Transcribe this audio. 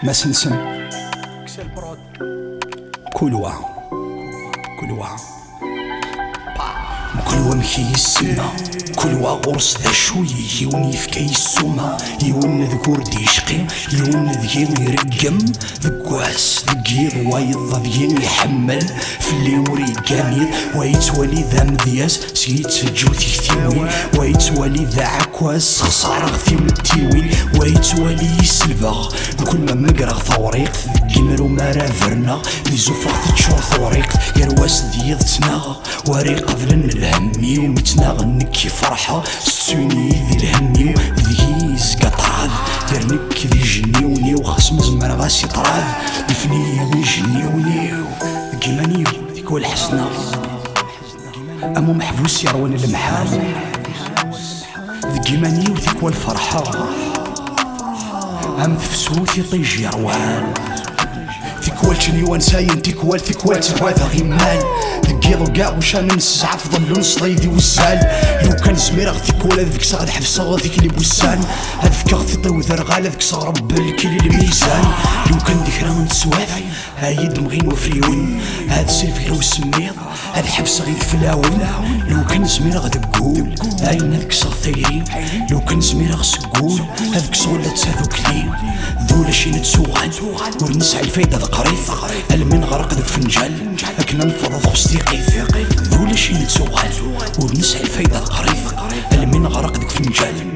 ما سنسم كلوا كلوا مكي السما كلوا غرس ذا شوي يوني فكاي السما يون ذكور ديشقي يون ذكي يرقم ذكواس ذكي وايض ذكي يحمل في اللي وري قامير ويتولي ذا مذياس سيت سجو تكتيوين ويتولي ذا عكواس خسارة غثي متيوين ويتولي يسلبغ كل ما مقرغ ثوريق ذكي مرو مارا فرنا لزوفر تشور ثوريق يرواس ذيض تناغ وريق ذلن الهمي ومتناغ نكي فرحة ستوني ذي الهمي ذي زقطراد يرنك ذي جنيوني وخصم زمان غاسي طراد الفنية ذي جنيوني كيمانيو ذيك والحسنة أمو محبوس يروان المحال ذي كيمانيو ذيك والفرحة أم فسوثي طيج يروان تيكوال شنيوان ساين تيكوال تهواذا غيمان ذكيضو كاع وشان نسعى فضلو نصليدي وسال لو كان زميرغ تيكوال هذيك صغد حفصة ذيك لي بوسان هذيك غثي وذر غال هذيك صغرب الكيلي الميزان لو كان ذكرى نسواف هايد مغين وفريون هاد سيلفي لو سميض هاد حفصة غير فلاون لو كان زميرغ ذكول هاين هذيك صغثيري لو كان زميرغ سقول هذيك صغلة تساذو كلي ذولا شي نتسوغان ورنسعي الفايدة قريف المن غرق ذاك فنجال لكن نفض خصتي قيف ذولا شي نتسوغان ورنسعي الفايدة قريف المن غرق ذاك فنجال